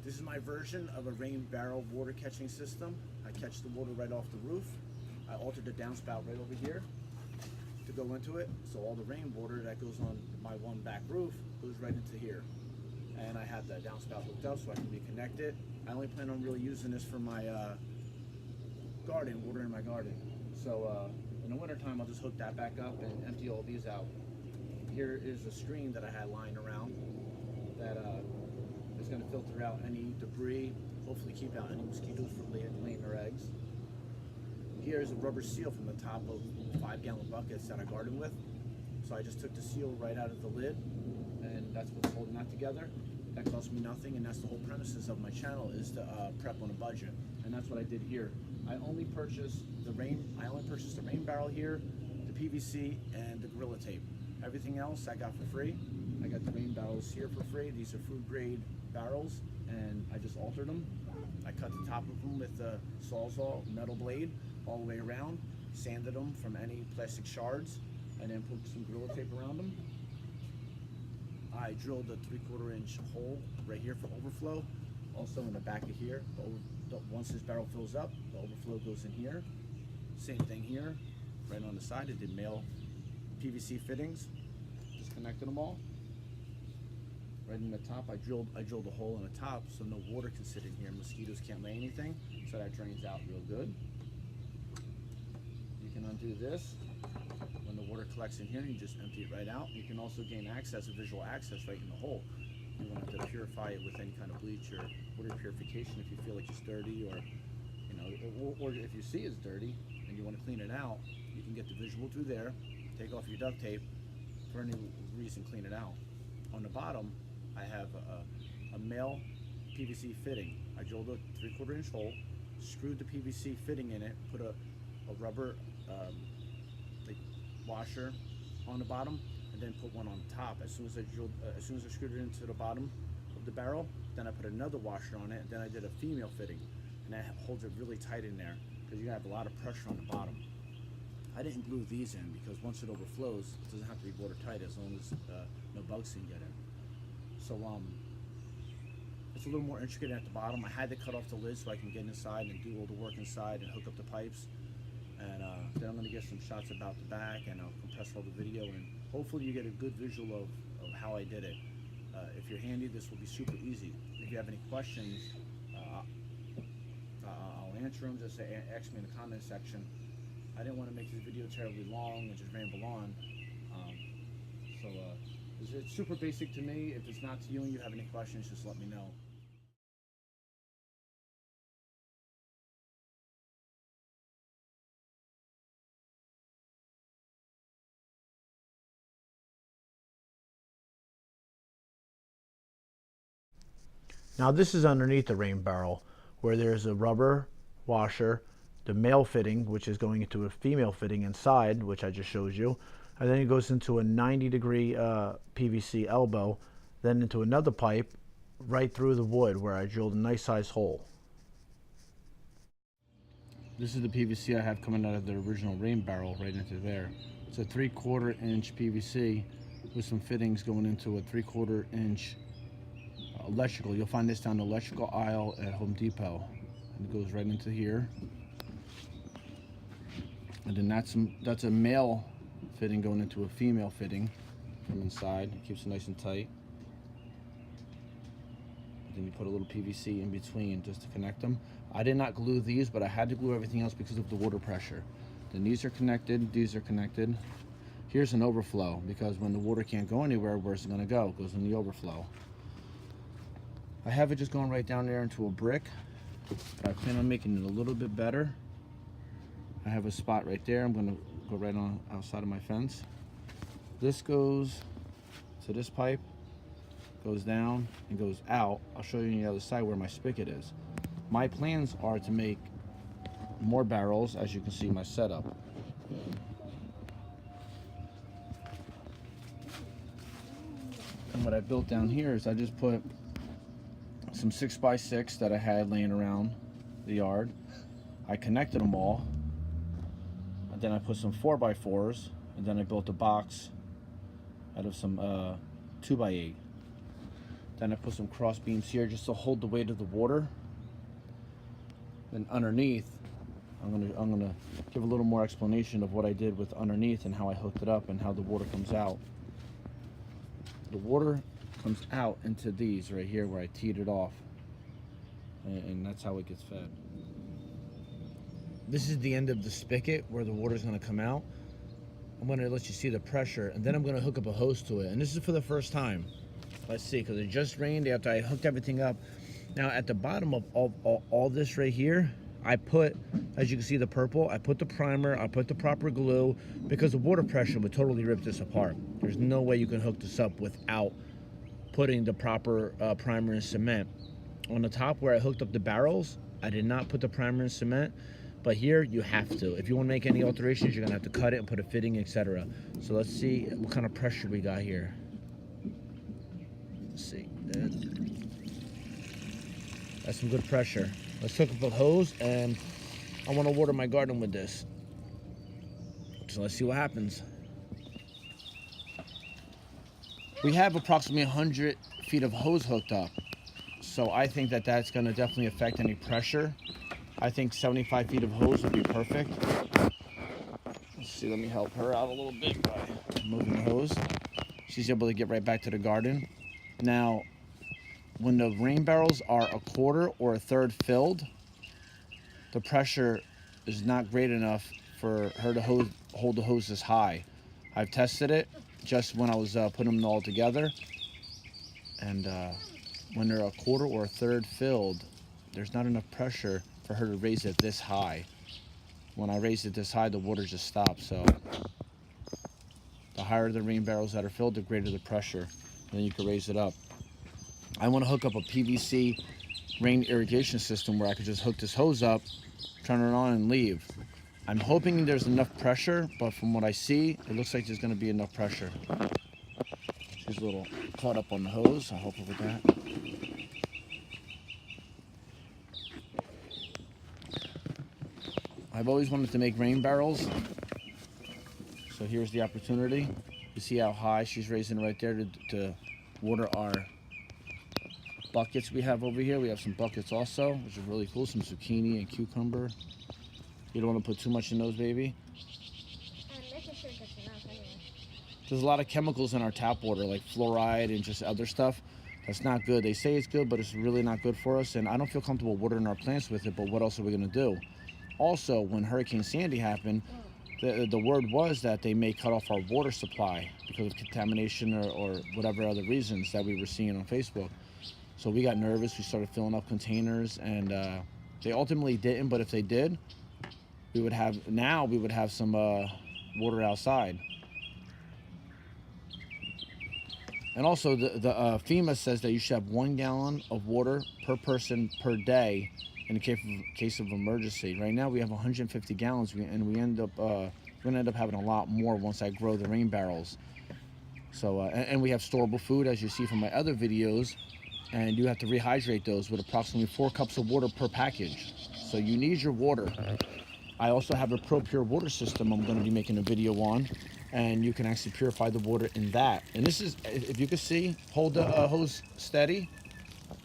This is my version of a rain barrel water catching system. I catch the water right off the roof. I altered the downspout right over here to go into it, so all the rainwater that goes on my one back roof goes right into here. And I have the downspout hooked up so I can reconnect it. I only plan on really using this for my garden, watering my garden. So in the wintertime, I'll just hook that back up and empty all these out. Here is a stream that I had lying around that is going to filter out any debris, hopefully keep out any mosquitoes from laying their eggs. Here is a rubber seal from the top of 5-gallon buckets that I garden with. So I just took the seal right out of the lid, and that's what's holding that together. That cost me nothing, and that's the whole premises of my channel, is to prep on a budget. And that's what I did here. I only purchased the rain barrel here, the PVC, and the Gorilla Tape. Everything else I got for free. I got the rain barrels here for free. These are food grade barrels, and I just altered them. I cut the top of them with the Sawzall metal blade all the way around, sanded them from any plastic shards, and then put some Gorilla Tape around them. I drilled a 3/4 inch hole right here for overflow. Also in the back of here, once this barrel fills up, the overflow goes in here. Same thing here, right on the side. I did male PVC fittings, just connected them all. Right in the top, I drilled a hole in the top so no water can sit in here. Mosquitoes can't lay anything, so that drains out real good. You can undo this. When the water collects in here, you just empty it right out. You can also gain access, visual access right in the hole. You won't have to purify it with any kind of bleach or water purification if you feel like it's dirty, or or if you see it's dirty and you want to clean it out, you can get the visual through there, take off your duct tape, for any reason clean it out. On the bottom, I have a male PVC fitting. I drilled a 3/4 inch hole, screwed the PVC fitting in it, put a rubber like washer on the bottom, and then put one on top. As soon as I screwed it into the bottom of the barrel, then I put another washer on it, and then I did a female fitting, and that holds it really tight in there because you have a lot of pressure on the bottom. I didn't glue these in because once it overflows, it doesn't have to be watertight as long as no bugs can get in. So it's a little more intricate at the bottom. I had to cut off the lid so I can get inside and do all the work inside and hook up the pipes. And then I'm going to get some shots about the back, and I'll compress all the video, and hopefully you get a good visual of how I did it. If you're handy, this will be super easy. If you have any questions, I'll answer them. Just ask me in the comment section. I didn't want to make this video terribly long and just ramble on. It's super basic to me. If it's not to you and you have any questions, just let me know. Now this is underneath the rain barrel, where there's a rubber washer, the male fitting, which is going into a female fitting inside, which I just showed you, and then it goes into a 90-degree PVC elbow, then into another pipe right through the wood where I drilled a nice sized hole. This is the PVC I have coming out of the original rain barrel right into there. It's a 3/4 inch PVC with some fittings going into a 3/4 inch electrical. You'll find this down the electrical aisle at Home Depot. And it goes right into here. And then that's a male fitting going into a female fitting from inside. It keeps it nice and tight. And then you put a little PVC in between just to connect them. I did not glue these, but I had to glue everything else because of the water pressure. Then these are connected, these are connected. Here's an overflow, because when the water can't go anywhere, where's it gonna go? It goes in the overflow. I have it just going right down there into a brick, but I plan on making it a little bit better. I have a spot right there. I'm gonna go right on outside of my fence. This goes to this pipe, goes down and goes out. I'll show you on the other side where my spigot is. My plans are to make more barrels, as you can see my setup. And what I built down here is I just put some 6x6 that I had laying around the yard. I connected them all, and then I put some 4x4s, and then I built a box out of some 2x8. Then I put some cross beams here just to hold the weight of the water. Then underneath, I'm gonna give a little more explanation of what I did with underneath and how I hooked it up and how the water comes out. The water comes out into these right here where I teed it off, and that's how it gets fed. This is the end of the spigot where the water is going to come out. I'm going to let you see the pressure, and then I'm going to hook up a hose to it. And this is for the first time. Let's see, because it just rained after I hooked everything up. Now at the bottom of all this right here, I put, as you can see the purple, I put the primer, I put the proper glue, because the water pressure would totally rip this apart. There's no way you can hook this up without putting the proper primer and cement. On the top where I hooked up the barrels, I did not put the primer and cement, but here you have to. If you want to make any alterations, you're gonna have to cut it and put a fitting, etc. So let's see what kind of pressure we got here. Let's see. That's some good pressure. Let's hook up a hose, and I want to water my garden with this. So let's see what happens. We have approximately 100 feet of hose hooked up. So I think that that's going to definitely affect any pressure. I think 75 feet of hose would be perfect. Let's see, let me help her out a little bit by moving the hose. She's able to get right back to the garden. Now, when the rain barrels are a quarter or a third filled, the pressure is not great enough for her to hold the hose this high. I've tested it just when I was putting them all together, and when they're a quarter or a third filled, there's not enough pressure for her to raise it this high. When I raise it this high, the water just stops. So the higher the rain barrels that are filled, the greater the pressure, and then you can raise it up. I want to hook up a PVC rain irrigation system where I could just hook this hose up, turn it on, and leave. I'm hoping there's enough pressure, but from what I see, it looks like there's going to be enough pressure. She's a little caught up on the hose. I'll help her with that. I've always wanted to make rain barrels, so here's the opportunity. You see how high she's raising right there to water our buckets we have over here. We have some buckets also, which is really cool, some zucchini and cucumber. You don't want to put too much in those, baby. Making sure that's enough anyway. There's a lot of chemicals in our tap water, like fluoride and just other stuff. That's not good. They say it's good, but it's really not good for us, and I don't feel comfortable watering our plants with it, but what else are we going to do? Also, when Hurricane Sandy happened, the word was that they may cut off our water supply because of contamination or whatever other reasons that we were seeing on Facebook. So we got nervous. We started filling up containers, and they ultimately didn't, but if they did, we would have some water outside. And also, the FEMA says that you should have 1 gallon of water per person per day in case of emergency. Right now, we have 150 gallons, and we're gonna end up having a lot more once I grow the rain barrels. So, and we have storable food, as you see from my other videos, and you have to rehydrate those with approximately 4 cups of water per package. So you need your water. I also have a ProPure water system I'm going to be making a video on, and you can actually purify the water in that. And this is, if you can see, hold the hose steady.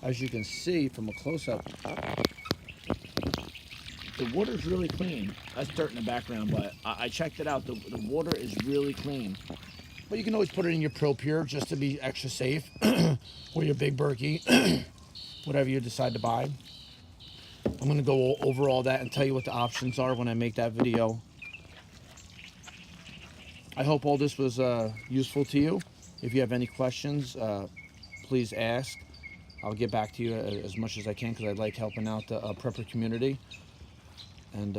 As you can see from a close-up, the water is really clean. That's dirt in the background, but I checked it out. The water is really clean. But you can always put it in your ProPure just to be extra safe, or your Big Berkey, whatever you decide to buy. I'm going to go over all that and tell you what the options are when I make that video. I hope all this was useful to you. If you have any questions, please ask. I'll get back to you as much as I can, because I like helping out the prepper community. And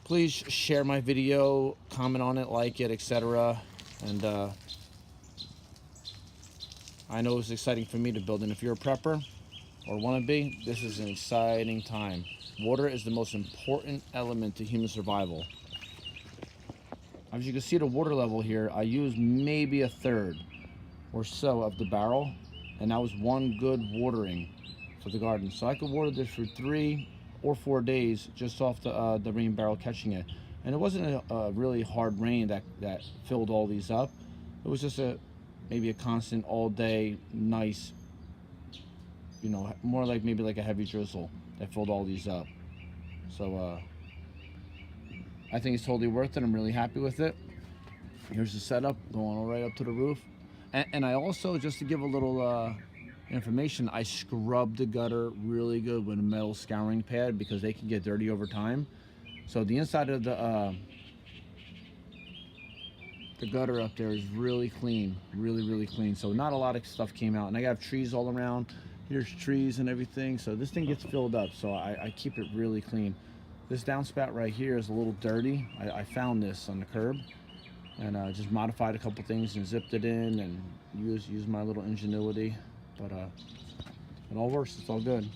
please share my video, comment on it, like it, etc. And I know it's exciting for me to build, and if you're a prepper or want to be, this is an exciting time. Water is the most important element to human survival. As you can see the water level here, I used maybe a third or so of the barrel, and that was one good watering for the garden. So I could water this for 3 or 4 days just off the rain barrel catching it. And it wasn't a really hard rain that filled all these up. It was just maybe a constant all day nice you know, more like maybe like a heavy drizzle that filled all these up. So I think it's totally worth it. I'm really happy with it. Here's the setup going all right up to the roof. And I also, just to give a little information, I scrubbed the gutter really good with a metal scouring pad because they can get dirty over time. So the inside of the gutter up there is really clean, really clean. So not a lot of stuff came out. And I have trees all around. Here's trees and everything. So this thing gets filled up. So I keep it really clean. This downspout right here is a little dirty. I found this on the curb. And just modified a couple things and zipped it in and used my little ingenuity, but it all works. It's all good.